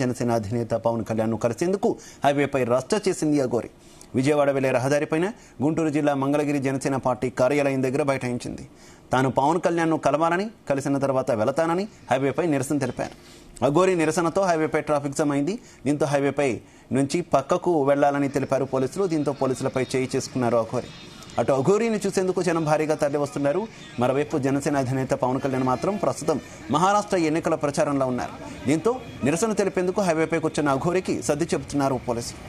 జనసేన అధినేత పవన్ కళ్యాణ్ ను కలిసేందుకు హైవేపై రచ్చ చేసింది అఘోరి. విజయవాడ వెళ్లే రహదారిపైన గుంటూరు జిల్లా మంగళగిరి జనసేన పార్టీ కార్యాలయం దగ్గర బైఠాయించింది. తాను పవన్ కళ్యాణ్ ను కలవాలని, కలిసిన తర్వాత వెళతానని హైవేపై నిరసన తెలిపారు. అఘోరి నిరసనతో హైవేపై ట్రాఫిక్ జామ్ అయింది. దీంతో హైవేపై నుంచి పక్కకు వెళ్లాలని తెలిపారు పోలీసులు. దీంతో పోలీసులపై చేయి చేసుకున్నారు అఘోరి. అటు అఘోరిని చూసేందుకు జనం భారీగా తరలి వస్తున్నారు. మరోవైపు జనసేన అధినేత పవన్ కళ్యాణ్ మాత్రం ప్రస్తుతం మహారాష్ట్ర ఎన్నికల ప్రచారంలో ఉన్నారు. దీంతో నిరసన తెలిపేందుకు హైవేపై కూర్చున్న అఘోరికి సర్ది చెబుతున్నారు పోలీసులు.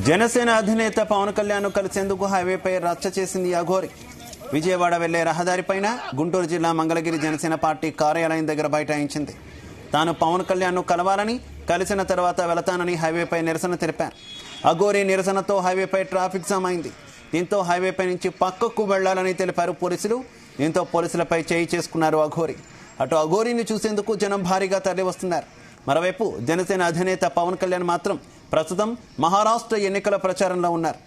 జనసేన అధినేత పవన్ కళ్యాణ్ ను కలిసేందుకు హైవేపై రచ్చ చేసింది అఘోరి. విజయవాడ వెళ్లే రహదారిపైన గుంటూరు జిల్లా మంగళగిరి జనసేన పార్టీ కార్యాలయం దగ్గర బైఠాయించింది. తాను పవన్ కళ్యాణ్ ను కలవాలని, కలిసిన తర్వాత వెళతానని హైవేపై నిరసన తెలిపారు. అఘోరి నిరసనతో హైవేపై ట్రాఫిక్ జామ్ అయింది. దీంతో హైవేపై నుంచి పక్కకు వెళ్లాలని తెలిపారు పోలీసులు. దీంతో పోలీసులపై చేయి చేసుకున్నారు అఘోరి. అటు అఘోరిని చూసేందుకు జనం భారీగా తరలి వస్తున్నారు. మరోవైపు జనసేన అధినేత పవన్ కళ్యాణ్ మాత్రం ప్రస్తుతం మహారాష్ట్ర ఎన్నికల ప్రచారంలో ఉన్నారు.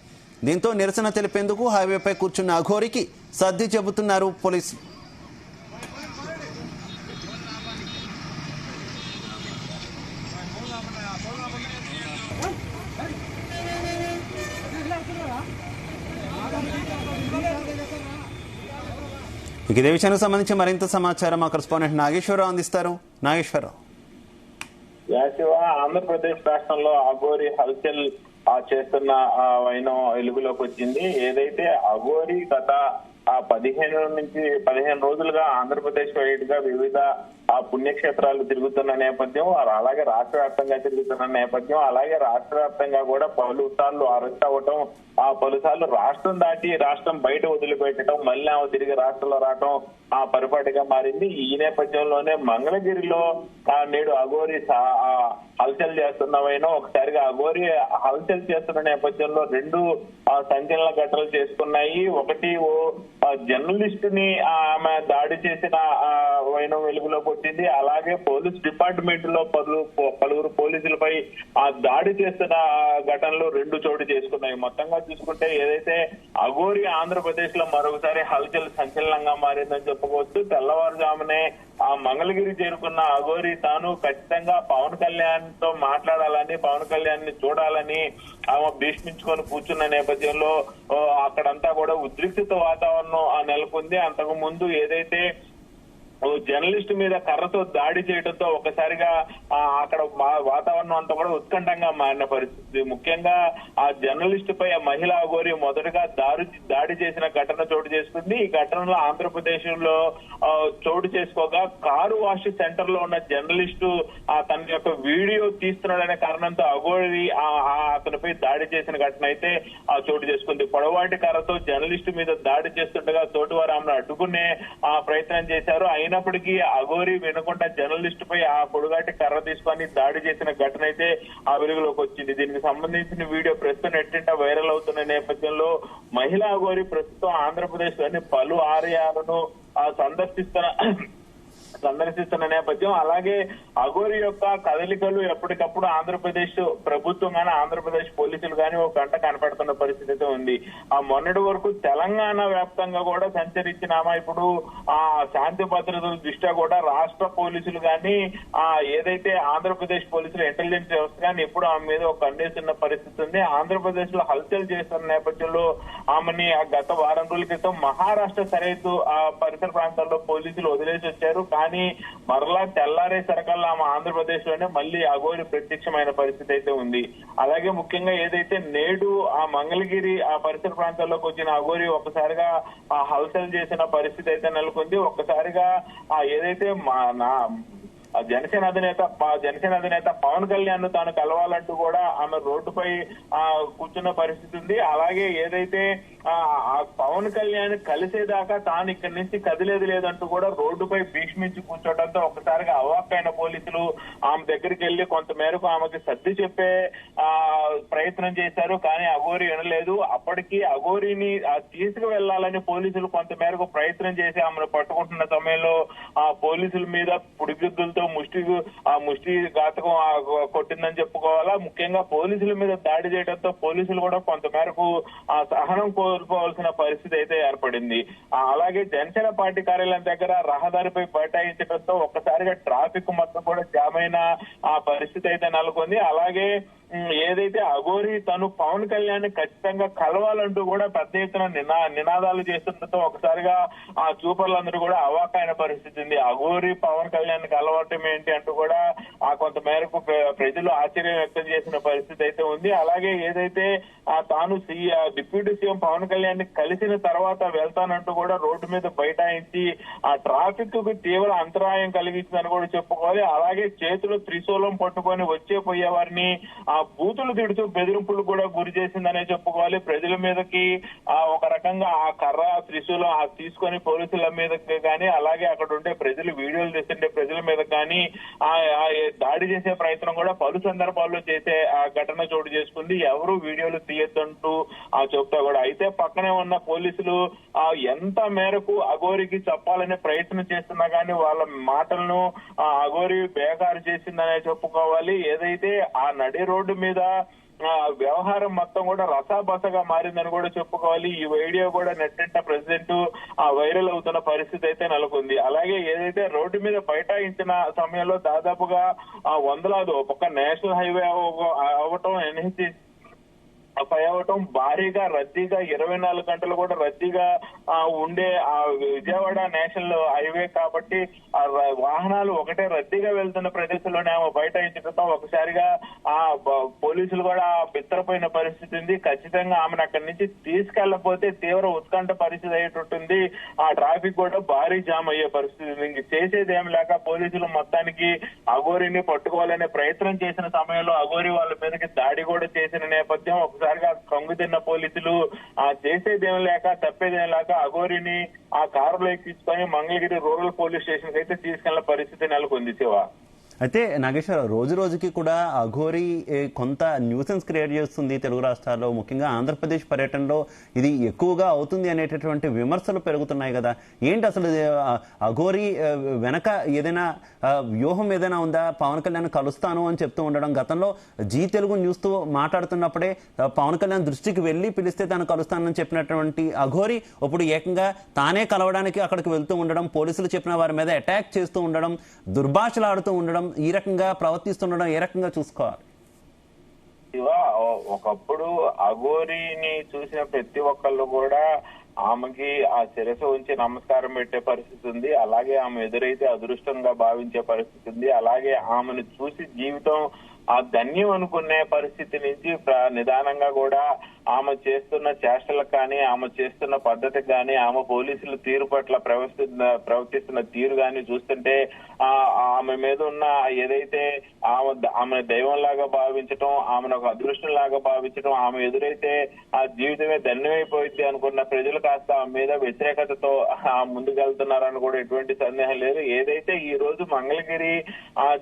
దీంతో నిరసన తెలిపేందుకు హైవేపై కూర్చున్న అఘోరికి సర్ది చెబుతున్నారు పోలీసులు. ఇదే విషయానికి సంబంధించి మరింత సమాచారం మా కరెస్పాండెంట్ నాగేశ్వరరావు అందిస్తారు. నాగేశ్వరరావు. ఆంధ్రప్రదేశ్ రాష్ట్రంలో అఘోరి హల్చల్ చేస్తున్న వైనం వెలుగులోకి వచ్చింది. ఏదైతే అఘోరి గత 15 రోజులుగా ఆంధ్రప్రదేశ్ వైడ్గా వివిధ పుణ్యక్షేత్రాలు తిరుగుతున్న నేపథ్యం, అలాగే రాష్ట్ర వ్యాప్తంగా తిరుగుతున్న నేపథ్యం, అలాగే రాష్ట్ర వ్యాప్తంగా కూడా పలుసార్లు అరెస్ట్ అవ్వటం, పలుసార్లు రాష్ట్రం దాటి రాష్ట్రం బయట వదిలిపెట్టడం, మళ్ళీ తిరిగి రాష్ట్రంలో రావటం పరిపాటిగా మారింది. ఈ నేపథ్యంలోనే మంగళగిరిలో నేడు అఘోరి హల్చల్ చేస్తున్నవైనా ఒకసారిగా అఘోరి హల్చల్ చేస్తున్న నేపథ్యంలో 2 సంచలన ఘటనలు చేసుకున్నాయి. ఒకటి జర్నలిస్ట్ ని ఆమె దాడి చేసిన వైనం వెలుగులోకి వచ్చింది. అలాగే పోలీస్ డిపార్ట్మెంట్ లో పలువురు పోలీసులపై దాడి చేస్తున్న ఘటనలు 2 చోటు చేసుకున్నాయి. మొత్తంగా చూసుకుంటే ఏదైతే అఘోరి ఆంధ్రప్రదేశ్ లో మరొకసారి హల్చల్ సంచలనంగా మారిందని చెప్పుకోవచ్చు. తెల్లవారుజామునే మంగళగిరి చేరుకున్న అఘోరి తాను ఖచ్చితంగా పవన్ కళ్యాణ్ తో మాట్లాడాలని, పవన్ కళ్యాణ్ ని చూడాలని ఆమె భీష్మించుకొని కూర్చున్న నేపథ్యంలో అక్కడంతా కూడా ఉద్రిక్తత వాతావరణం నెలకొంది. అంతకు ముందు ఏదైతే జర్నలిస్ట్ మీద కర్రతో దాడి చేయడంతో ఒకసారిగా అక్కడ వాతావరణం అంతా కూడా ఉత్కంఠంగా మారిన పరిస్థితి. ముఖ్యంగా ఆ జర్నలిస్ట్ పై మహిళా అఘోరి మొదటగా దాడి చేసిన ఘటన చోటు చేసుకుంది. ఈ ఘటనలో ఆంధ్రప్రదేశ్ లో చోటు చేసుకోగా కారు వాష్ సెంటర్ లో ఉన్న జర్నలిస్టు తన యొక్క వీడియో తీస్తున్నాడనే కారణంతో అఘోరి అతనిపై దాడి చేసిన ఘటన అయితే చోటు చేసుకుంది. పొడవాటి కర్రతో జర్నలిస్ట్ మీద దాడి చేస్తుండగా తోటివారు ఆమెను అడ్డుకునే ప్రయత్నం చేశారు. అయినప్పటికీ అఘోరి వినకుండా జర్నలిస్ట్ పై ఆ పొడుగాటి కర్ర తీసుకొని దాడి చేసిన ఘటన అయితే వెలుగులోకి వచ్చింది. దీనికి సంబంధించిన వీడియో ప్రస్తుతం నెట్టింట వైరల్ అవుతున్న నేపథ్యంలో మహిళా అఘోరి ప్రస్తుతం ఆంధ్రప్రదేశ్ లోని పలు ఆలయాలను సందర్శిస్తున్న నేపథ్యం, అలాగే అఘోరి యొక్క కదలికలు ఎప్పటికప్పుడు ఆంధ్రప్రదేశ్ ప్రభుత్వం గానీ, ఆంధ్రప్రదేశ్ పోలీసులు గానీ ఒక గంట కనపడుతున్న పరిస్థితి ఉంది. మొన్నటి వరకు తెలంగాణ వ్యాప్తంగా కూడా సంచరించినామా ఇప్పుడు శాంతి భద్రతల దృష్ట్యా కూడా రాష్ట్ర పోలీసులు గానీ, ఏదైతే ఆంధ్రప్రదేశ్ పోలీసులు ఇంటెలిజెన్స్ వ్యవస్థ కానీ ఎప్పుడు ఆమె మీద ఒక కన్నేస్తున్న పరిస్థితి ఉంది. ఆంధ్రప్రదేశ్ లో హల్చల్ చేస్తున్న నేపథ్యంలో ఆమెని గత వారం రోజుల క్రితం మహారాష్ట్ర సరిహద్దు పరిసర ప్రాంతాల్లో పోలీసులు వదిలేసి వచ్చారు. కానీ మరలా తెల్లారే సరకల్లా ఆమె ఆంధ్రప్రదేశ్ లోనే మళ్ళీ అఘోరి ప్రత్యక్షమైన పరిస్థితి అయితే ఉంది. అలాగే ముఖ్యంగా ఏదైతే నేడు మంగళగిరి పరిసర ప్రాంతాల్లోకి వచ్చిన అఘోరి ఒక్కసారిగా హల్చల్ చేసిన పరిస్థితి అయితే నెలకొంది. ఒక్కసారిగా ఏదైతే జనసేన అధినేత పవన్ కళ్యాణ్ తాను కలవాలంటూ కూడా ఆమె రోడ్డుపై కూర్చున్న పరిస్థితి ఉంది. అలాగే ఏదైతే పవన్ కళ్యాణ్ కలిసేదాకా తాను ఇక్కడి నుంచి కదిలేదు లేదంటూ కూడా రోడ్డుపై భీష్మించి కూర్చోవడంతో ఒక్కసారిగా అవాక్కైన పోలీసులు ఆమె దగ్గరికి వెళ్లి కొంత మేరకు ఆమెకి సర్ది చెప్పే ప్రయత్నం చేశారు. కానీ అఘోరి వినలేదు. అప్పటికి అఘోరిని తీసుకు వెళ్లాలని పోలీసులు కొంత మేరకు ప్రయత్నం చేసి ఆమెను పట్టుకుంటున్న సమయంలో ఆ పోలీసుల మీద పుడిగుద్దులతో ముష్టి ఘాతకం కొట్టిందని చెప్పుకోవాలా. ముఖ్యంగా పోలీసుల మీద దాడి చేయడంతో పోలీసులు కూడా కొంత మేరకు సహనం కోల్పోవాల్సిన పరిస్థితి అయితే ఏర్పడింది. అలాగే జనసేన పార్టీ కార్యాలయం దగ్గర రహదారిపై బైఠాయించడంతో ఒక్కసారిగా ట్రాఫిక్ మొత్తం కూడా జామ్ అయిన పరిస్థితి అయితే నెలకొంది. అలాగే ఏదైతే అఘోరి తను పవన్ కళ్యాణ్ ఖచ్చితంగా కలవాలంటూ కూడా పెద్ద ఎత్తున నినాదాలు చేస్తుండటంతో ఒకసారిగా ఆ చూపర్లందరూ కూడా అవాక్కైన పరిస్థితి ఉంది. అఘోరి పవన్ కళ్యాణ్ కలవటం ఏంటి అంటూ కూడా కొంత మేరకు ప్రజలు ఆశ్చర్యం వ్యక్తం చేసిన పరిస్థితి అయితే ఉంది. అలాగే ఏదైతే తాను డిప్యూటీ సీఎం పవన్ కళ్యాణ్ కలిసిన తర్వాత వెళ్తానంటూ కూడా రోడ్డు మీద బైఠాయించి ఆ ట్రాఫిక్ కు తీవ్ర అంతరాయం కలిగించిందని కూడా చెప్పుకోవాలి. అలాగే చేతులు త్రిశూలం పట్టుకొని పోయే వారిని బూతులు తిడుతూ బెదిరింపులు కూడా గురి చేసిందనే చెప్పుకోవాలి. ప్రజల మీదకి ఒక రకంగా ఆ కర్ర త్రిశూలం తీసుకొని పోలీసుల మీదకి కానీ అలాగే అక్కడ ఉండే ప్రజలు వీడియోలు తీస్తుంటే ప్రజల మీద కానీ దాడి చేసే ప్రయత్నం కూడా పలు సందర్భాల్లో చేసే ఘటన చోటు చేసుకుంది. ఎవరు వీడియోలు తీయొద్దంటూ చెప్తా కూడా. అయితే పక్కనే ఉన్న పోలీసులు ఎంత మేరకు అఘోరికి చెప్పాలనే ప్రయత్నం చేస్తున్నా కానీ వాళ్ళ మాటలను అఘోరి బేఖారు చేసిందనే చెప్పుకోవాలి. ఏదైతే ఆ నడి రోడ్డు మీద వ్యవహారం మొత్తం కూడా రసాబసగా మారిందని కూడా చెప్పుకోవాలి. ఈ వీడియో కూడా నెట్టింట ప్రెసిడెంట్ వైరల్ అవుతున్న పరిస్థితి అయితే నెలకొంది. అలాగే ఏదైతే రోడ్డు మీద బైఠాయించిన సమయంలో దాదాపుగా వందలాది ఒక నేషనల్ హైవే అవటం ఎన్హెచ్ అవటం భారీగా రద్దీగా 24 గంటలు కూడా రద్దీగా ఉండే విజయవాడ నేషనల్ హైవే కాబట్టి వాహనాలు ఒకటే రద్దీగా వెళ్తున్న ప్రదేశంలోనే ఆమె బైఠాయించడంతో ఒకసారిగా పోలీసులు కూడా బిత్తరపోయిన పరిస్థితి ఉంది. ఖచ్చితంగా ఆమెను అక్కడి నుంచి తీసుకెళ్లకపోతే తీవ్ర ఉత్కంఠ పరిస్థితి అయ్యేటట్టుంది. ఆ ట్రాఫిక్ కూడా భారీ జామ్ అయ్యే పరిస్థితి ఉంది. చేసేది ఏం లేక పోలీసులు మొత్తానికి అఘోరిని పట్టుకోవాలనే ప్రయత్నం చేసిన సమయంలో అఘోరి వాళ్ళ మీదకి దాడి కూడా చేసిన నేపథ్యం ఒకసారిగా కంగు తిన్న పోలీసులు చేసేదేం లేక తప్పేదేం లేక అఘోరిని ఆ కారులో ఎక్కించుకొని మంగళగిరి రూరల్ పోలీస్ స్టేషన్ కి అయితే తీసుకెళ్లిన పరిస్థితి నెలకొంది. శివ, అయితే నాగేశ్వరరావు, రోజు రోజుకి కూడా అఘోరి కొంత న్యూసెన్స్ క్రియేట్ చేస్తుంది తెలుగు రాష్ట్రాల్లో, ముఖ్యంగా ఆంధ్రప్రదేశ్ పర్యటనలో ఇది ఎక్కువగా అవుతుంది అనేటటువంటి విమర్శలు పెరుగుతున్నాయి కదా. ఏంటి అసలు అఘోరి వెనక ఏదైనా వ్యూహం ఏదైనా ఉందా? పవన్ కళ్యాణ్ కలుస్తాను అని చెప్తూ ఉండడం, గతంలో జీ తెలుగు న్యూస్తో మాట్లాడుతున్నప్పుడే పవన్ కళ్యాణ్ దృష్టికి వెళ్లి పిలిస్తే తాను కలుస్తానని చెప్పినటువంటి అఘోరి ఇప్పుడు ఏకంగా తానే కలవడానికి అక్కడికి వెళ్తూ ఉండడం, పోలీసులు చెప్పిన వారి మీద అటాక్ చేస్తూ ఉండడం, దుర్భాషలాడుతూ ఉండడం, ఈ రకంగా ప్రవర్తిస్తుండడం ఏ రకంగా చూసుకోవాలి? ఒకప్పుడు అఘోరిని చూసిన ప్రతి ఒక్కళ్ళు కూడా ఆమెకి ఆ శిరస్సు ఉంచి నమస్కారం పెట్టే పరిస్థితి ఉంది. అలాగే ఆమె ఎదురైతే అదృష్టంగా భావించే పరిస్థితి ఉంది. అలాగే ఆమెను చూసి జీవితం ధన్యం అనుకునే పరిస్థితి నుంచి నిదానంగా కూడా ఆమె చేస్తున్న చేష్టలకు కానీ ఆమె చేస్తున్న పద్ధతికి కానీ ఆమె పోలీసుల తీరు పట్ల ప్రవర్తిస్తున్న తీరు కానీ చూస్తుంటే ఆమె మీద ఉన్న ఏదైతే ఆమె దైవంలాగా భావించటం, ఆమెను ఒక అదృష్టం లాగా భావించటం, ఆమె ఎదురైతే ఆ జీవితమే ధన్యమైపోయింది అనుకున్న ప్రజలు కాస్త ఆమె మీద వ్యతిరేకతతో ముందుకెళ్తున్నారని కూడా ఎటువంటి సందేహం లేదు. ఏదైతే ఈ రోజు మంగళగిరి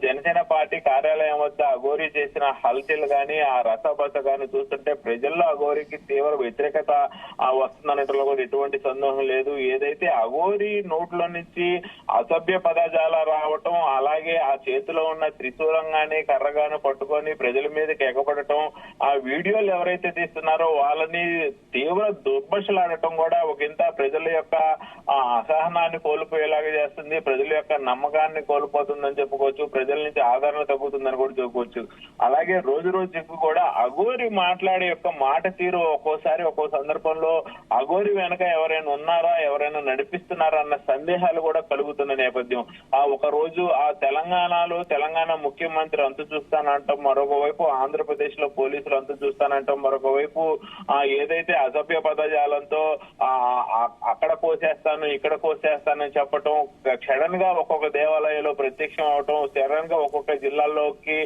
జనసేన పార్టీ కార్యాలయం వద్ద అఘోరి చేసిన హల్చల్ గాని ఆ రసబస గాని చూస్తుంటే ప్రజల్లో అఘోరికి తీవ్ర వ్యతిరేకత వస్తుందనటంలో కూడా ఎటువంటి సందేహం లేదు. ఏదైతే అఘోరి నోట్లో నుంచి అసభ్య పదజాల రావటం, అలాగే ఆ చేతిలో ఉన్న త్రిశూలంగానే కర్రగాను పట్టుకొని ప్రజల మీదకి ఎగపడటం, ఆ వీడియోలు ఎవరైతే తీస్తున్నారో వాళ్ళని తీవ్ర దుర్భషలాడటం కూడా ఒకంత ప్రజల యొక్క అసహనాన్ని కోల్పోయేలాగా చేస్తుంది, ప్రజల యొక్క నమ్మకాన్ని కోల్పోతుందని చెప్పుకోవచ్చు, ప్రజల నుంచి ఆదరణ తగ్గుతుందని కూడా చెప్పుకోవచ్చు. అలాగే రోజు రోజుకు కూడా అఘోరి మాట్లాడే యొక్క మాట తీరు ఒక్కోసారి ఒక్కో సందర్భంలో అఘోరి వెనక ఎవరైనా ఉన్నారా, ఎవరైనా నడిపిస్తున్నారా అన్న సందేహాలు కూడా కలుగుతున్న నేపథ్యం. ఒక రోజు ఆ తెలంగాణ ముఖ్యమంత్రి అంతు చూస్తానంటాం, మరొక వైపు ఆంధ్రప్రదేశ్ లో పోలీసులు అంతు చూస్తానంటాం, మరొక వైపు ఏదైతే అసభ్య పదజాలంతో అక్కడ కోసేస్తాను ఇక్కడ కోసేస్తానని చెప్పటం, సడన్ గా ఒక్కొక్క దేవాలయంలో ప్రత్యక్షం అవటం, సడన్ గా ఒక్కొక్క జిల్లాల్లోకి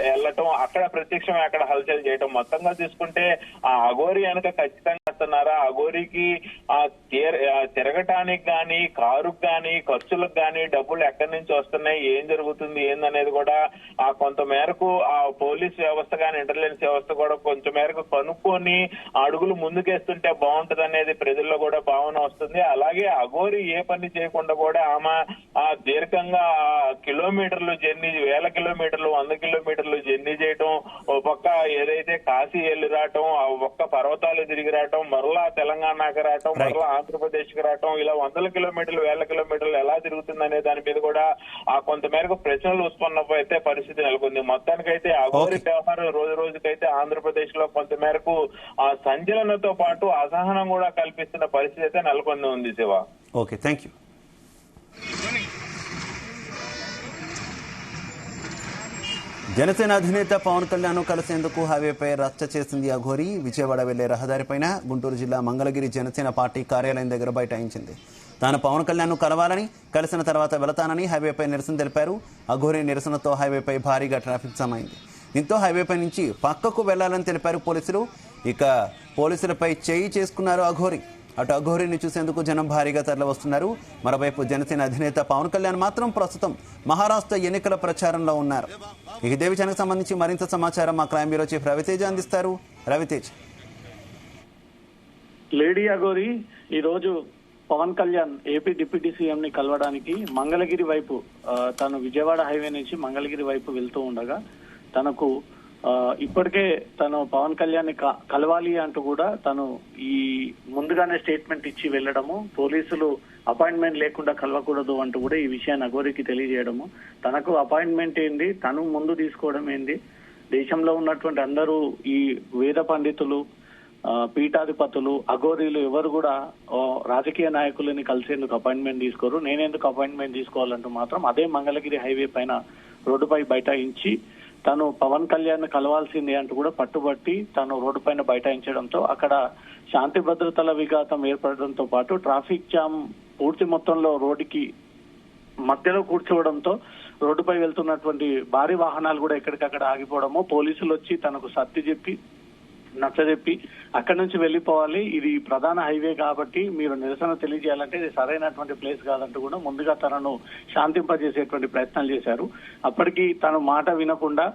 వెళ్ళటం, అక్కడ ప్రత్యక్షం అక్కడ హల్చల్ చేయటం, మొత్తంగా తీసుకుంటే ఆ అఘోరి వెనక ఖచ్చితంగా వస్తున్నారా, అఘోరికి తిరగటానికి గాని కారుకు గాని ఖర్చులకు గాని డబ్బులు ఎక్కడి నుంచి వస్తున్నాయి, ఏం జరుగుతుంది ఏందనేది కూడా కొంత మేరకు ఆ పోలీస్ వ్యవస్థ గాని ఇంటెలిజెన్స్ వ్యవస్థ కూడా కొంచెం మేరకు కనుక్కొని అడుగులు ముందుకేస్తుంటే బాగుంటది అనేది ప్రజల్లో కూడా భావన వస్తుంది. అలాగే అఘోరి ఏ పని చేయకుండా కూడా ఆమె దీర్ఘంగా కిలోమీటర్లు జర్నీ, 1000 కిలోమీటర్లు 100 కిలోమీటర్లు జర్నీ చేయటం, ఓ పక్క ఏదైతే కాశీ వెళ్ళి రావటం, ఒక్క పర్వతాలు తిరిగి రావటం, మరలా తెలంగాణకి రావటం, మరలా ఆంధ్రప్రదేశ్ కి రావటం, ఇలా 100 కిలోమీటర్లు 1000 కిలోమీటర్లు ఎలా తిరుగుతుందనే దాని మీద కూడా కొంత మేరకు ప్రశ్నలు ఉత్పన్నమైతే పరిస్థితి నెలకొంది. మొత్తానికైతే అఘోరి వ్యవహారం రోజు రోజుకైతే ఆంధ్రప్రదేశ్ లో కొంత మేరకు సంచలనంతో పాటు అసహనం కూడా కల్పిస్తున్న పరిస్థితి అయితే నెలకొని ఉంది. Shiva, okay, thank you. Janasena అధినేత పవన్ కళ్యాణ్ కలిసేందుకు హైవేపై రచ్చ చేసింది అఘోరి. విజయవాడ వెళ్లే రహదారిపైన గుంటూరు జిల్లా మంగళగిరి జనసేన పార్టీ కార్యాలయం దగ్గర బైఠాయించింది. తాను పవన్ కళ్యాణ్ కలవాలని, కలిసిన తర్వాత వెళతానని హైవేపై నిరసన తెలిపారు. అఘోరి నిరసనతో హైవేపై భారీగా ట్రాఫిక్ జామ్ అయింది. దీంతో హైవేపై నుంచి పక్కకు వెళ్లాలని తెలిపారు పోలీసులు. ఇక పోలీసులపై చేయి చేసుకున్నారు అఘోరి. అటు అఘోరిని చూసేందుకు జనం భారీగా తరలి వస్తున్నారు. మరోవైపు జనసేన అధినేత పవన్ కళ్యాణ్ మాత్రం ప్రస్తుతం మహారాష్ట్ర ఎన్నికల ప్రచారంలో ఉన్నారు. ఇదే విషయానికి సంబంధించి మరింత సమాచారం మా క్రైమ్ బ్యూరో చీఫ్ రవితేజ అందిస్తారు. రవితేజ్. లేడీ అఘోరి ఈ రోజు Pawan Kalyan AP deputy CM ని కలవడానికి మంగళగిరి వైపు, తను విజయవాడ హైవే నుంచి మంగళగిరి వైపు వెళ్తూ ఉండగా తనకు ఇప్పటికే తను పవన్ కళ్యాణ్ కలవాలి అంటూ కూడా తను ఈ ముందుగానే స్టేట్మెంట్ ఇచ్చి వెళ్లడము, పోలీసులు అపాయింట్మెంట్ లేకుండా కలవకూడదు అంటూ కూడా ఈ విషయాన్ని అఘోరికి తెలియజేయడము, తనకు అపాయింట్మెంట్ ఏంది, తను ముందు తీసుకోవడం ఏంది, దేశంలో ఉన్నటువంటి అందరూ ఈ వేద పండితులు, పీఠాధిపతులు, అఘోరీలు ఎవరు కూడా రాజకీయ నాయకులని కలిసేందుకు అపాయింట్మెంట్ తీసుకోరు, నేనెందుకు అపాయింట్మెంట్ తీసుకోవాలంటూ మాత్రం అదే మంగళగిరి హైవే పైన రోడ్డుపై బైఠాయించి తను పవన్ కళ్యాణ్ కలవాల్సిందే అంటూ కూడా పట్టుబట్టి తను రోడ్డు పైన బైఠాయించడంతో అక్కడ శాంతి భద్రతల విఘాతం ఏర్పడడంతో పాటు ట్రాఫిక్ జామ్ పూర్తి మొత్తంలో రోడ్డుకి మధ్యలో కూర్చోవడంతో రోడ్డుపై వెళ్తున్నటువంటి భారీ వాహనాలు కూడా ఎక్కడికక్కడ ఆగిపోవడము, పోలీసులు వచ్చి తనకు సర్ది చెప్పి నచ్చజెప్పి అక్కడి నుంచి వెళ్లిపోవాలి, ఇది ప్రధాన హైవే కాబట్టి మీరు నిరసన తెలియజేయాలంటే ఇది సరైనటువంటి ప్లేస్ కాదంటూ కూడా ముందుగా తనను శాంతింపజేసేటువంటి ప్రయత్నాలు చేశారు. అప్పటికి తను మాట వినకుండా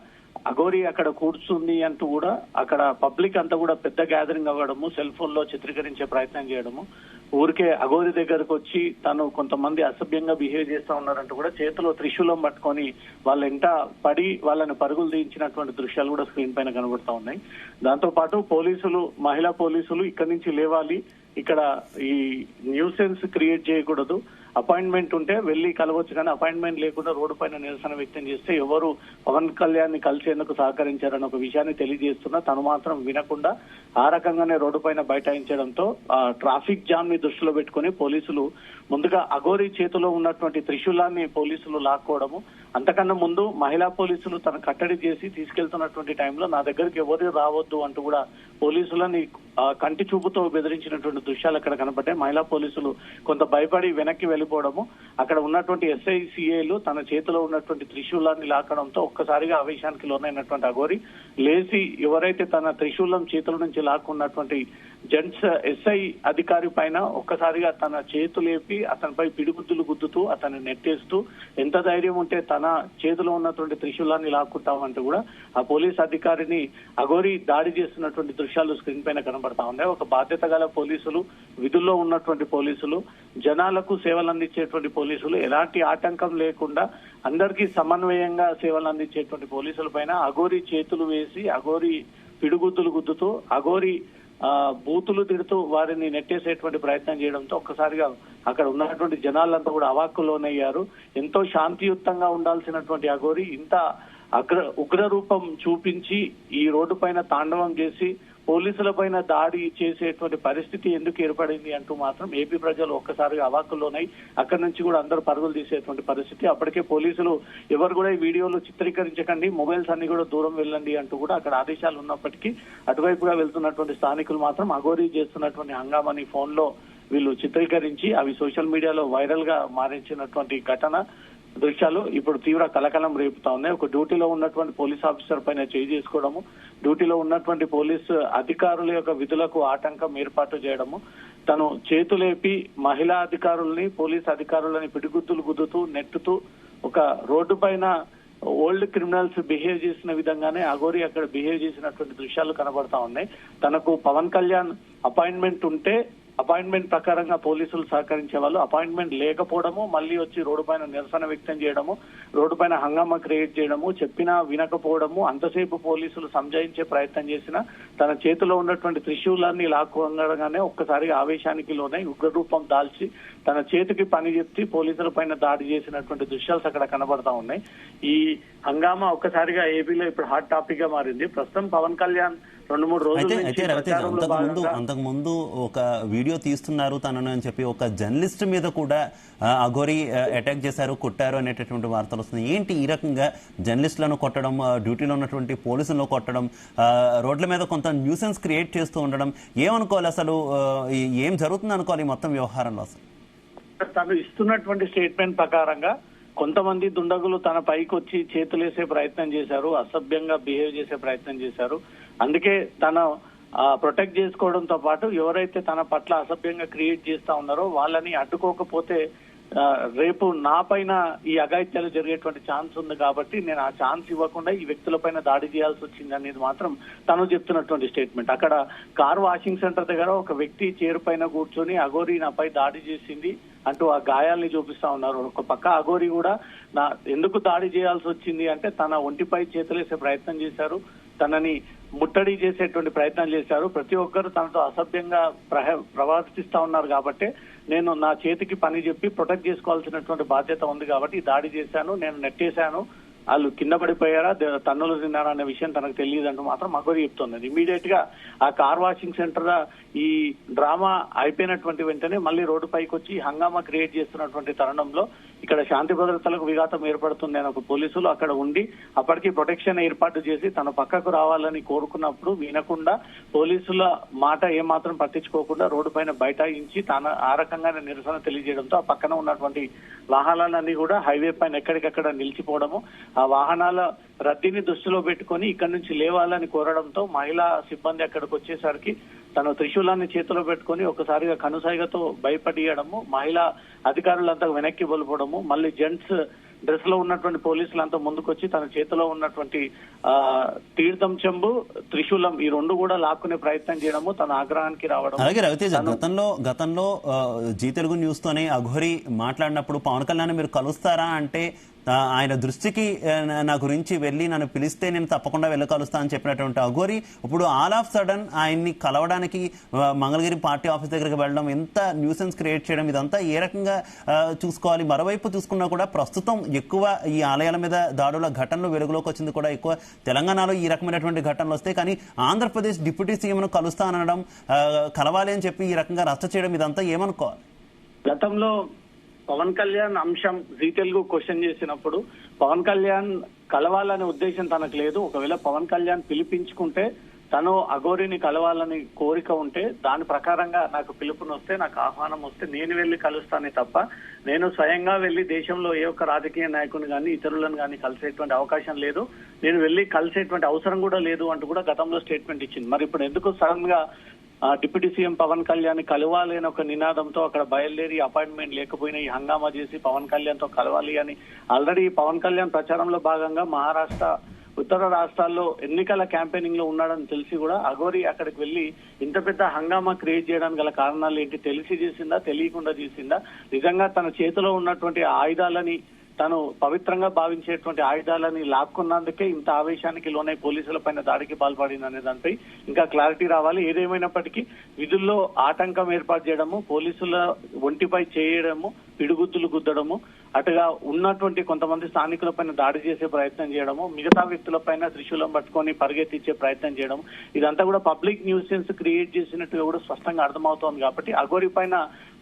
అఘోరి అక్కడ కూర్చుంది అంటూ కూడా అక్కడ పబ్లిక్ అంతా కూడా పెద్ద గ్యాదరింగ్ అవ్వడము, సెల్ ఫోన్ లో చిత్రీకరించే ప్రయత్నం చేయడము, ఊరికే అఘోరి దగ్గరకు వచ్చి తను కొంతమంది అసభ్యంగా బిహేవ్ చేస్తా ఉన్నారంటూ కూడా చేతిలో త్రిశూలం పట్టుకొని వాళ్ళ ఎంట పడి వాళ్ళని పరుగులు తీయించినటువంటి దృశ్యాలు కూడా స్క్రీన్ పైన కనబడుతా ఉన్నాయి. దాంతో పాటు పోలీసులు, మహిళా పోలీసులు ఇక్కడి నుంచి లేవాలి, ఇక్కడ ఈ న్యూసెన్స్ క్రియేట్ చేయకూడదు, అపాయింట్మెంట్ ఉంటే వెళ్లి కలవచ్చు కానీ అపాయింట్మెంట్ లేకుండా రోడ్డు పైన నిరసన వ్యక్తం చేస్తే ఎవరు పవన్ కళ్యాణ్ ని కలిసేందుకు సహకరించారని ఒక విషయాన్ని తెలియజేస్తున్నా తను మాత్రం వినకుండా ఆ రకంగానే రోడ్డు పైన బైఠాయించడంతో ట్రాఫిక్ జామ్ ని దృష్టిలో పెట్టుకుని పోలీసులు ముందుగా అఘోరి చేతిలో ఉన్నటువంటి త్రిశూలాన్ని పోలీసులు లాక్కోవడము, అంతకన్నా ముందు మహిళా పోలీసులు తన కట్టడి చేసి తీసుకెళ్తున్నటువంటి టైంలో నా దగ్గరికి ఎవరు రావద్దు అంటూ కూడా పోలీసులని కంటి చూపుతో బెదిరించినటువంటి దృశ్యాలు అక్కడ కనబడ్డాయి. మహిళా పోలీసులు కొంత భయపడి వెనక్కి వెళ్లిపోవడము, అక్కడ ఉన్నటువంటి ఎస్ఐ సిఐలు తన చేతిలో ఉన్నటువంటి త్రిశూలాన్ని లాక్కడంతో ఒక్కసారిగా ఆవేశానికి లోనైనటువంటి అఘోరి లేచి ఎవరైతే తన త్రిశూలం చేతుల నుంచి లాక్కున్నటువంటి జెంట్స్ ఎస్ఐ అధికారి పైన ఒక్కసారిగా తన చేతులేపి అతనిపై పిడిగుద్దులు గుద్దుతూ అతన్ని నెట్టేస్తూ ఎంత ధైర్యం ఉంటే తన చేతిలో ఉన్నటువంటి త్రిశూలాన్ని లాక్కుంటామంటూ కూడా ఆ పోలీస్ అధికారిని అఘోరి దాడి చేస్తున్నటువంటి దృశ్యాలు స్క్రీన్ పైన కనబడతా ఉన్నాయి. ఒక బాధ్యత గల పోలీసులు, విధుల్లో ఉన్నటువంటి పోలీసులు, జనాలకు సేవలు అందించేటువంటి పోలీసులు, ఎలాంటి ఆటంకం లేకుండా అందరికీ సమన్వయంగా సేవలు అందించేటువంటి పోలీసుల పైన అఘోరి చేతులు వేసి అఘోరి పిడుగుద్దులు గుద్దుతూ అఘోరి బూతులు తిడుతూ వారిని నెట్టేసేటువంటి ప్రయత్నం చేయడంతో ఒక్కసారిగా అక్కడ ఉన్నటువంటి జనాలంతా కూడా అవాక్కులోనయ్యారు. ఎంతో శాంతియుతంగా ఉండాల్సినటువంటి అఘోరి ఇంత ఉగ్ర రూపం చూపించి ఈ రోడ్డు పైన తాండవం చేసి పోలీసులపైన దాడి చేసేటువంటి పరిస్థితి ఎందుకు ఏర్పడింది అంటూ మాత్రం ఏపీ ప్రజలు ఒక్కసారిగా అవాక్కుల్లోనై అక్కడి నుంచి కూడా అందరూ పరుగులు తీసేటువంటి పరిస్థితి. అప్పటికే పోలీసులు ఎవరు కూడా ఈ వీడియోలు చిత్రీకరించకండి, మొబైల్స్ అన్ని కూడా దూరం వెళ్ళండి అంటూ కూడా అక్కడ ఆదేశాలు ఉన్నప్పటికీ అటువైపుగా వెళ్తున్నటువంటి స్థానికులు మాత్రం అఘోరీ చేస్తున్నటువంటి హంగామాని ఫోన్ లో వీళ్ళు చిత్రీకరించి అవి సోషల్ మీడియాలో వైరల్ గా మారించినటువంటి ఘటన దృశ్యాలు ఇప్పుడు తీవ్ర కలకలం రేపుతా ఉన్నాయి. ఒక డ్యూటీలో ఉన్నటువంటి పోలీస్ ఆఫీసర్ పైన చేయి చేసుకోవడము, డ్యూటీలో ఉన్నటువంటి పోలీసు అధికారుల యొక్క విధులకు ఆటంకం ఏర్పాటు చేయడము, తను చేతులేపి మహిళా అధికారుల్ని పోలీస్ అధికారులని పిడిగుద్దులు గుద్దుతూ నెట్టుతూ ఒక రోడ్డు పైన ఓల్డ్ క్రిమినల్స్ బిహేవ్ చేసిన విధంగానే అఘోరీ అక్కడ బిహేవ్ చేసినటువంటి దృశ్యాలు కనబడతా ఉన్నాయి. తనకు పవన్ కళ్యాణ్ అపాయింట్మెంట్ ఉంటే అపాయింట్మెంట్ ప్రకారంగా పోలీసులు సహకరించే వాళ్ళు, అపాయింట్మెంట్ లేకపోవడము, మళ్ళీ వచ్చి రోడ్డు పైన నిరసన వ్యక్తం చేయడము, రోడ్డు పైన హంగామా క్రియేట్ చేయడము, చెప్పినా వినకపోవడము, అంతసేపు పోలీసులు సంజాయించే ప్రయత్నం చేసినా తన చేతిలో ఉన్నటువంటి త్రిశూలాన్ని లాక్కొనగానే ఒక్కసారిగా ఆవేశానికి లోనై ఉగ్రరూపం దాల్చి తన చేతికి పని చెప్తి పోలీసుల పైన దాడి చేసినటువంటి దృశ్యాలు అక్కడ కనబడతా ఉన్నాయి. ఈ హంగామా ఒక్కసారిగా ఏపీలో ఇప్పుడు హాట్ టాపిక్ గా మారింది. ప్రస్తుతం పవన్ కళ్యాణ్ 2-3 రోజులు అంతకు ముందు ఒక వీడియో తీస్తున్నారు తనను అని చెప్పి ఒక జర్నలిస్ట్ మీద కూడా అఘోరీ అటాక్ చేశారు, కొట్టారు అనేటటువంటి వార్తలు వస్తున్నాయి. ఏంటి ఈ రకంగా జర్నలిస్టులను కొట్టడం, డ్యూటీలో ఉన్నటువంటి పోలీసులను కొట్టడం, రోడ్ల మీద కొంత న్యూసెన్స్ క్రియేట్ చేస్తూ ఉండడం, ఏమనుకోవాలి అసలు, ఏం జరుగుతుంది అనుకోవాలి మొత్తం వ్యవహారంలో? అసలు తను ఇస్తున్నటువంటి స్టేట్మెంట్ ప్రకారంగా కొంతమంది దుండగులు తన పైకి వచ్చి చేతులేసే ప్రయత్నం చేశారు, అసభ్యంగా బిహేవ్ చేసే ప్రయత్నం చేశారు. అందుకే తన ప్రొటెక్ట్ చేసుకోవడంతో పాటు ఎవరైతే తన పట్ల అసభ్యంగా క్రియేట్ చేస్తా ఉన్నారో వాళ్ళని అడ్డుకోకపోతే రేపు నా పైన ఈ అఘాయిత్యాలు జరిగేటువంటి ఛాన్స్ ఉంది కాబట్టి నేను ఆ ఛాన్స్ ఇవ్వకుండా ఈ వ్యక్తులపైన దాడి చేయాల్సి వచ్చింది అనేది మాత్రం తను చెప్తున్నటువంటి స్టేట్మెంట్. అక్కడ కార్ వాషింగ్ సెంటర్ దగ్గర ఒక వ్యక్తి చైర్ పైన కూర్చొని అఘోరీ నాపై దాడి చేసింది అంటూ ఆ గాయాల్ని చూపిస్తా ఉన్నారు. ఒక పక్క అఘోరీ కూడా ఎందుకు దాడి చేయాల్సి వచ్చింది అంటే తన ఒంటిపై చేతులేసే ప్రయత్నం చేశారు, తనని ముట్టడి చేసేటువంటి ప్రయత్నం చేశారు, ప్రతి ఒక్కరు తనతో అసభ్యంగా ప్రవర్తిస్తా ఉన్నారు కాబట్టి నేను నా చేతికి పని చెప్పి ప్రొటెక్ట్ చేసుకోవాల్సినటువంటి బాధ్యత ఉంది కాబట్టి దాడి చేశాను, నేను నెట్టేశాను, వాళ్ళు కింద పడిపోయారా తన్నులు తిన్నారా అనే విషయం తనకు తెలియదు అంటూ మాత్రం అఘోరీ చెప్తున్నది. ఇమీడియట్ గా ఆ కార్ వాషింగ్ సెంటర్ ఈ డ్రామా అయిపోయినటువంటి వెంటనే మళ్ళీ రోడ్డు పైకి వచ్చి హంగామా క్రియేట్ చేస్తున్నటువంటి తరుణంలో ఇక్కడ శాంతి భద్రతలకు విఘాతం ఏర్పడుతుంది అని ఒక పోలీసులు అక్కడ ఉండి అప్పటికి ప్రొటెక్షన్ ఏర్పాటు చేసి తన పక్కకు రావాలని కోరుకున్నప్పుడు వినకుండా పోలీసుల మాట ఏమాత్రం పట్టించుకోకుండా రోడ్డు పైన బైఠాయించి తన ఆ రకంగానే నిరసన తెలియజేయడంతో ఆ పక్కన ఉన్నటువంటి వాహనాలన్నీ కూడా హైవే పైన ఎక్కడికక్కడ నిలిచిపోవడము, ఆ వాహనాల రద్దీని దృష్టిలో పెట్టుకుని ఇక్కడి నుంచి లేవాలని కోరడంతో మహిళా సిబ్బంది అక్కడికి వచ్చేసరికి తన త్రిశూలాన్ని చేతిలో పెట్టుకుని ఒకసారిగా కనుసైగతో భయపడియడము, మహిళా అధికారులంతా వెనక్కి వెళ్ళిపోవడము, మళ్ళీ జెంట్స్ డ్రెస్ లో ఉన్నటువంటి పోలీసులంతా ముందుకొచ్చి తన చేతిలో ఉన్నటువంటి తీర్థం చెంబు, త్రిశూలం ఈ రెండు కూడా లాక్కునే ప్రయత్నం చేయడము, తన ఆగ్రహానికి రావడం. అలాగే రవితేజ, గతంలో జీ తెలుగు న్యూస్ తోనే అఘోరీ మాట్లాడినప్పుడు పవన్ కళ్యాణ్ మీరు కలుస్తారా అంటే ఆయన దృష్టికి నా గురించి వెళ్ళి నన్ను పిలిస్తే నేను తప్పకుండా వెళ్ళి కలుస్తా అని చెప్పినటువంటి అఘోరీ ఇప్పుడు ఆల్ ఆఫ్ సడన్ ఆయన్ని కలవడానికి మంగళగిరి పార్టీ ఆఫీస్ దగ్గరికి వెళ్ళడం, ఎంత న్యూసెన్స్ క్రియేట్ చేయడం, ఇదంతా ఏ రకంగా చూసుకోవాలి? మరోవైపు చూసుకున్నా కూడా ప్రస్తుతం ఎక్కువ ఈ ఆలయాల మీద దాడుల ఘటనలు వెలుగులోకి వచ్చింది కూడా ఎక్కువ తెలంగాణలో ఈ రకమైనటువంటి ఘటనలు వస్తాయి, కానీ ఆంధ్రప్రదేశ్ డిప్యూటీ సీఎంను కలుస్తా అనడం, కలవాలి అని చెప్పి ఈ రకంగా రచ్చ చేయడం, ఇదంతా ఏమనుకోవాలి? గతంలో పవన్ కళ్యాణ్ అంశం జీ తెలుగు క్వశ్చన్ చేసినప్పుడు పవన్ కళ్యాణ్ కలవాలనే ఉద్దేశం తనకు లేదు, ఒకవేళ పవన్ కళ్యాణ్ పిలిపించుకుంటే తను అఘోరీని కలవాలని కోరిక ఉంటే దాని ప్రకారంగా నాకు పిలుపునొస్తే, నాకు ఆహ్వానం వస్తే నేను వెళ్లి కలుస్తానే తప్ప నేను స్వయంగా వెళ్లి దేశంలో ఏ ఒక్క రాజకీయ నాయకుని కానీ ఇతరులను కానీ కలిసేటువంటి అవకాశం లేదు, నేను వెళ్లి కలిసేటువంటి అవసరం కూడా లేదు అంటూ కూడా గతంలో స్టేట్మెంట్ ఇచ్చింది. మరి ఇప్పుడు ఎందుకు సడన్ గా డిప్యూటీ సీఎం పవన్ కళ్యాణ్ కలవాలి అని ఒక నినాదంతో అక్కడ బయలుదేరి అపాయింట్మెంట్ లేకపోయినా ఈ హంగామా చేసి పవన్ కళ్యాణ్ తో కలవాలి అని ఆల్రెడీ పవన్ కళ్యాణ్ ప్రచారంలో భాగంగా మహారాష్ట్ర, ఉత్తర రాష్ట్రాల్లో ఎన్నికల క్యాంపెయినింగ్ లో ఉన్నాడని తెలిసి కూడా అఘోరీ అక్కడికి వెళ్లి ఇంత పెద్ద హంగామా క్రియేట్ చేయడానికి గల కారణాలు ఏంటి? తెలిసి చేసిందా, తెలియకుండా చేసిందా? నిజంగా తన చేతిలో ఉన్నటువంటి ఆయుధాలని, తను పవిత్రంగా భావించేటువంటి ఆయుధాలని లాక్కున్నందుకే ఇంత ఆవేశానికి లోనై పోలీసుల పైన దాడికి పాల్పడింది అనే దానిపై ఇంకా క్లారిటీ రావాలి. ఏదేమైనప్పటికీ విధుల్లో ఆటంకం ఏర్పాటు చేయడము, పోలీసుల ఒంటిపై చేయడము, పిడుగుద్దులు గుద్దడము, అటుగా ఉన్నటువంటి కొంతమంది స్థానికులపైన దాడి చేసే ప్రయత్నం చేయడము, మిగతా వ్యక్తులపైన త్రిశూలం పట్టుకొని పరిగెత్తించే ప్రయత్నం చేయడం, ఇదంతా కూడా పబ్లిక్ న్యూసెన్స్ క్రియేట్ చేసినట్టుగా కూడా స్పష్టంగా అర్థమవుతోంది. కాబట్టి అఘోరి పైన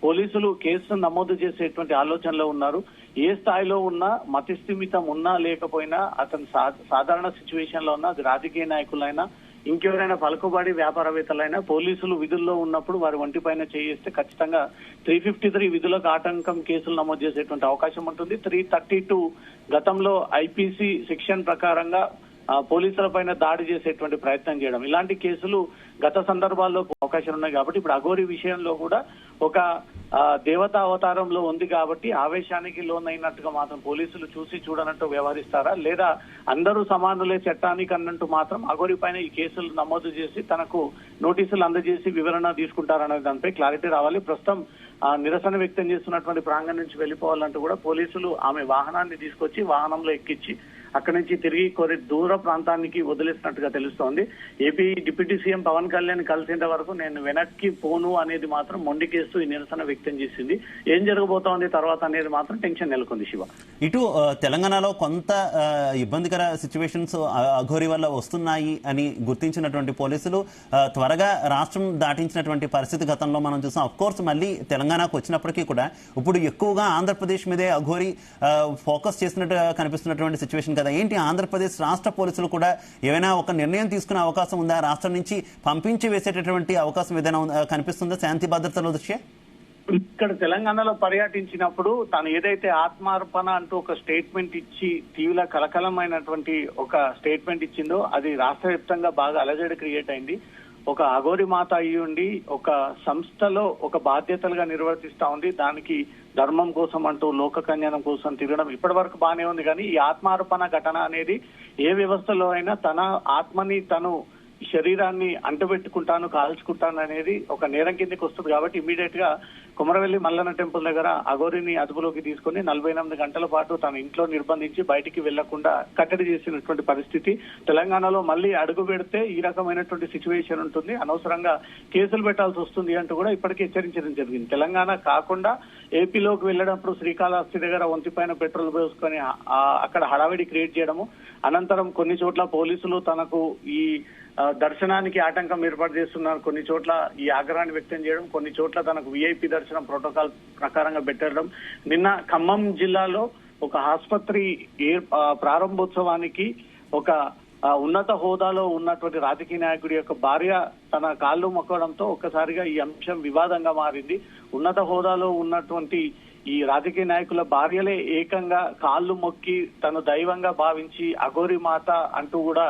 పోలీసులు కేసు నమోదు చేసేటువంటి ఆలోచనలో ఉన్నారు. ఏ స్థాయిలో ఉన్నా, మతిస్థిమితం ఉన్నా లేకపోయినా, అతను సాధారణ సిచ్యువేషన్ లో ఉన్నా, అది రాజకీయ నాయకులైనా ఇంకెవరైనా పలుకుబడి వ్యాపారవేత్తలైనా పోలీసులు విధుల్లో ఉన్నప్పుడు వారి ఒంటిపైన చేయిస్తే ఖచ్చితంగా 353 విధులకు ఆటంకం కేసులు నమోదు చేసేటువంటి అవకాశం ఉంటుంది. 332 గతంలో ఐపీసీ సెక్షన్ ప్రకారంగా పోలీసుల పైన దాడి చేసేటువంటి ప్రయత్నం చేయడం, ఇలాంటి కేసులు గత సందర్భాల్లో అవకాశం ఉన్నాయి. కాబట్టి ఇప్పుడు అఘోరి విషయంలో కూడా ఒక దేవతా అవతారంలో ఉంది కాబట్టి ఆవేశానికి లోనైనట్టుగా మాత్రం పోలీసులు చూసి చూడనట్టు వ్యవహరిస్తారా, లేదా అందరూ సమానులే చట్టానికి అన్నట్టు మాత్రం అఘోరి పైన ఈ కేసులు నమోదు చేసి తనకు నోటీసులు అందజేసి వివరణ తీసుకుంటారనే దానిపై క్లారిటీ రావాలి. ప్రస్తుతం నిరసన వ్యక్తం చేస్తున్నటువంటి ప్రాంగణం నుంచి వెళ్లిపోవాలంటూ కూడా పోలీసులు ఆమె వాహనాన్ని తీసుకొచ్చి వాహనంలో ఎక్కించి అక్కడి నుంచి తిరిగి దూర ప్రాంతానికి వదిలేసినట్టుగా తెలుస్తోంది. AP deputy CM Pawan Kalyan కలిసేంత వరకు నేను వెనక్కి పోను అనేది మాత్రం మొండికేస్తూ ఈ నిరసన వ్యక్తం చేసింది. ఏం జరగబోతోంది తర్వాత అనేది మాత్రం టెన్షన్ నెలకొంది. శివ, ఇటు తెలంగాణలో కొంత ఇబ్బందికర సిచ్యువేషన్స్ అఘోరి వల్ల వస్తున్నాయి అని గుర్తించినటువంటి పోలీసులు త్వరగా రాష్ట్రం దాటించినటువంటి పరిస్థితి గతంలో మనం చూసాం. అఫ్ కోర్స్ మళ్ళీ తెలంగాణకు వచ్చినప్పటికీ కూడా ఇప్పుడు ఎక్కువగా ఆంధ్రప్రదేశ్ మీదే అఘోరి ఫోకస్ చేసినట్టుగా కనిపిస్తున్నటువంటి సిచ్యువేషన్ కదా. ఏంటి ఆంధ్రప్రదేశ్ రాష్ట్ర పోలీసులు కూడా ఏమైనా ఒక నిర్ణయం తీసుకునే అవకాశం ఉందా? రాష్ట్రం నుంచి పంపించి వేసేటటువంటి అవకాశం ఏదైనా కనిపిస్తుందా శాంతి భద్రతల దృష్ట్యా? ఇక్కడ తెలంగాణలో పర్యటించినప్పుడు తాను ఏదైతే ఆత్మార్పణ అంటూ ఒక స్టేట్మెంట్ ఇచ్చి తీవ్ర కలకలమైనటువంటి ఒక స్టేట్మెంట్ ఇచ్చిందో అది రాష్ట్ర వ్యాప్తంగా బాగా అలజడి క్రియేట్ అయింది. ఒక అఘోరి మాత అయ్యి ఉండి ఒక సంస్థలో ఒక బాధ్యతలుగా నిర్వర్తిస్తా ఉంది. దానికి ధర్మం కోసం అంటూ లోక కళ్యాణం కోసం తిరగడం ఇప్పటి వరకు బానే ఉంది. కానీ ఈ ఆత్మార్పణ ఘటన అనేది ఏ వ్యవస్థలో అయినా తన ఆత్మని తను శరీరాన్ని అంటబెట్టుకుంటాను, కాల్చుకుంటాను అనేది ఒక నేరం కిందకి వస్తుంది. కాబట్టి ఇమీడియట్ గా కొమరవెల్లి మల్లన్న టెంపుల్ దగ్గర అఘోరిని అదుపులోకి తీసుకుని 48 గంటల పాటు తన ఇంట్లో నిర్బంధించి బయటికి వెళ్లకుండా కట్టడి చేసినటువంటి పరిస్థితి. తెలంగాణలో మళ్ళీ అడుగు పెడితే ఈ రకమైనటువంటి సిచ్యువేషన్ ఉంటుంది, అనవసరంగా కేసులు పెట్టాల్సి వస్తుంది అంటూ కూడా ఇప్పటికే హెచ్చరించడం జరిగింది. తెలంగాణ కాకుండా ఏపీలోకి వెళ్లేటప్పుడు శ్రీకాళహస్తి దగ్గర ఒంటిపైన పెట్రోల్ పోసుకొని అక్కడ హడావిడి క్రియేట్ చేయడము, అనంతరం కొన్ని చోట్ల పోలీసులు తనకు ఈ దర్శనానికి ఆటంకం ఏర్పాటు చేస్తున్నారు, కొన్ని చోట్ల ఈ ఆగ్రహాన్ని వ్యక్తం చేయడం, కొన్ని చోట్ల తనకు విఐపి దర్శనం ప్రోటోకాల్ ప్రకారంగా పెట్టడం. నిన్న ఖమ్మం జిల్లాలో ఒక ఆసుపత్రి ప్రారంభోత్సవానికి ఒక ఉన్నత హోదాలో ఉన్నటువంటి రాజకీయ నాయకుడి యొక్క భార్య తన కాళ్ళు మొక్కడంతో ఒక్కసారిగా ఈ అంశం వివాదంగా మారింది. ఉన్నత హోదాలో ఉన్నటువంటి ఈ రాజకీయ నాయకుల భార్యలే ఏకంగా కాళ్ళు మొక్కి తను దైవంగా భావించి అఘోరి మాత అంటూ కూడా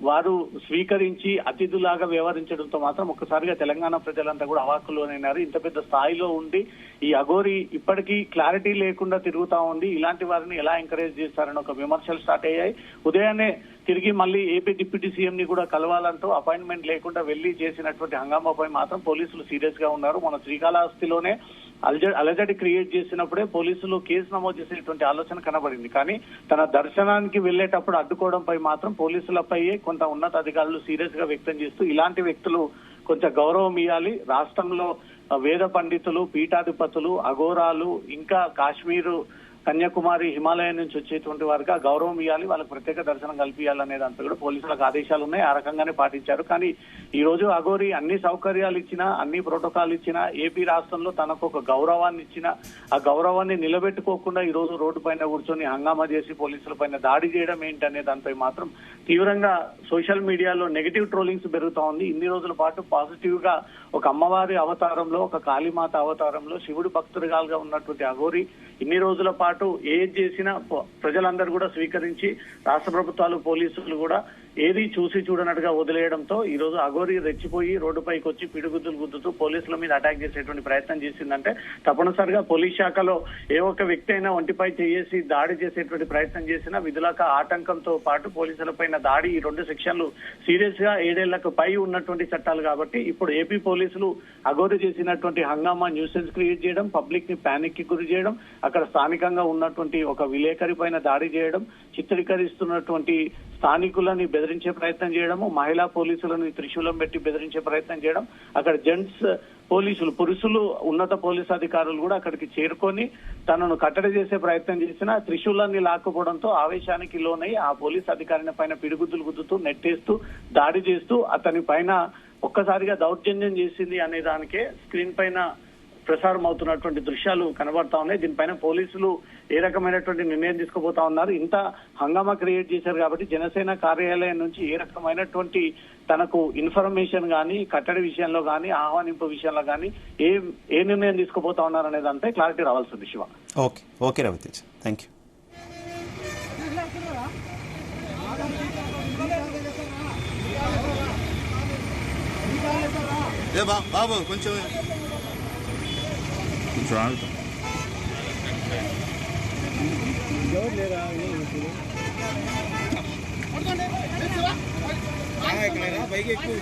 వారు స్వీకరించి అతిథులాగా వ్యవహరించడంతో మాత్రం ఒక్కసారిగా తెలంగాణ ప్రజలంతా కూడా అవాక్కులోనైనారు. ఇంత పెద్ద స్థాయిలో ఉండి ఈ అఘోరి ఇప్పటికీ క్లారిటీ లేకుండా తిరుగుతా ఉంది, ఇలాంటి వారిని ఎలా ఎంకరేజ్ చేస్తారని ఒక విమర్శలు స్టార్ట్ అయ్యాయి. ఉదయాన్నే తిరిగి మళ్ళీ ఏపీ డిప్యూటీ సీఎం ని కూడా కలవాలంటూ అపాయింట్మెంట్ లేకుండా వెళ్లి చేసినటువంటి హంగామాపై మాత్రం పోలీసులు సీరియస్ గా ఉన్నారు. మన శ్రీకాళహస్తిలోనే అలజడి క్రియేట్ చేసినప్పుడే పోలీసులు కేసు నమోదు చేసేటువంటి ఆలోచన కనబడింది. కానీ తన దర్శనానికి వెళ్లేటప్పుడు అడ్డుకోవడంపై మాత్రం పోలీసులపై కొంత ఉన్నత అధికారులు సీరియస్ గా వ్యక్తం చేస్తూ ఇలాంటి వ్యక్తులు కొంచెం గౌరవం ఇవ్వాలి. రాష్ట్రంలో వేద పండితులు, పీఠాధిపతులు, అఘోరాలు, ఇంకా కాశ్మీరు, కన్యాకుమారి, హిమాలయం నుంచి వచ్చేటువంటి వారికి గౌరవం ఇవ్వాలి, వాళ్ళకి ప్రత్యేక దర్శనం కల్పించాలనే దాంతో కూడా పోలీసులకు ఆదేశాలు ఉన్నాయి. ఆ రకంగానే పాటించారు. కానీ ఈ రోజు అఘోరి అన్ని సౌకర్యాలు ఇచ్చినా, అన్ని ప్రోటోకాల్ ఇచ్చినా, ఏపీ రాష్ట్రంలో తనకు ఒక గౌరవాన్ని ఇచ్చినా ఆ గౌరవాన్ని నిలబెట్టుకోకుండా ఈ రోజు రోడ్డు పైన కూర్చొని హంగామా చేసి పోలీసుల పైన దాడి చేయడం ఏంటనే దానిపై మాత్రం తీవ్రంగా సోషల్ మీడియాలో నెగిటివ్ ట్రోలింగ్స్ పెరుగుతా ఉంది. ఇన్ని రోజుల పాటు పాజిటివ్ గా ఒక అమ్మవారి అవతారంలో, ఒక కాళీమాత అవతారంలో శివుడు భక్తుడిగా ఉన్నటువంటి అఘోరి ఇన్ని రోజుల పాటు ఏది చేసినా ప్రజలందరూ కూడా స్వీకరించి రాష్ట్ర ప్రభుత్వాలు, పోలీసులు కూడా ఏది చూసి చూడనట్టుగా వదిలేయడంతో ఈ రోజు అఘోరి రెచ్చిపోయి రోడ్డుపైకి వచ్చి పిడుగుద్దులు గుద్దుతూ పోలీసుల మీద అటాక్ చేసేటువంటి ప్రయత్నం చేసిందంటే తప్పనిసరిగా పోలీస్ శాఖలో ఏ ఒక్క వ్యక్తి అయినా ఒంటిపై చేసి దాడి చేసేటువంటి ప్రయత్నం చేసినా విధులకు ఆటంకంతో పాటు పోలీసులపైన దాడి, ఈ 2 సెక్షన్లు సీరియస్ గా 7 ఏళ్లకు పై ఉన్నటువంటి చట్టాలు. కాబట్టి ఇప్పుడు ఏపీ పోలీసులు అఘోరి చేసినటువంటి హంగామా న్యూసెన్స్ క్రియేట్ చేయడం, పబ్లిక్ ని పానిక్ కి గురి చేయడం, అక్కడ స్థానికంగా ఉన్నటువంటి ఒక విలేకరి పైన దాడి చేయడం, చిత్రీకరిస్తున్నటువంటి స్థానికులని బెదిరించే ప్రయత్నం చేయడము, మహిళా పోలీసులను త్రిశూలం పెట్టి బెదిరించే ప్రయత్నం చేయడం, అక్కడ జెంట్స్ పోలీసులు పురుషులు ఉన్నత పోలీసు అధికారులు కూడా అక్కడికి చేరుకొని తనను కట్టడి చేసే ప్రయత్నం చేసిన త్రిశూలాన్ని లాక్కుపోవడంతో ఆవేశానికి లోనై ఆ పోలీసు అధికారిని పైన పిడిగుద్దులు గుద్దుతూ నెట్టేస్తూ దాడి చేస్తూ అతని పైన ఒక్కసారిగా దౌర్జన్యం చేసింది అనే దానికే స్క్రీన్ పైన ప్రసారం అవుతున్నటువంటి దృశ్యాలు కనబడతా ఉన్నాయి. దీనిపైన పోలీసులు ఏ రకమైనటువంటి నిర్ణయం తీసుకోబోతా ఉన్నారు, ఇంత హంగామా క్రియేట్ చేశారు కాబట్టి జనసేన కార్యాలయం నుంచి ఏ రకమైనటువంటి తనకు ఇన్ఫర్మేషన్ కానీ కట్టడి విషయంలో కానీ ఆహ్వానింపు విషయంలో కానీ ఏ నిర్ణయం తీసుకోబోతా ఉన్నారు అనే దానిపై క్లారిటీ రావాల్సింది. Shiva. Okay okay Ravitej, thank you. బాబు కొంచెం ఆగుతాం. పైకి ఎక్కువ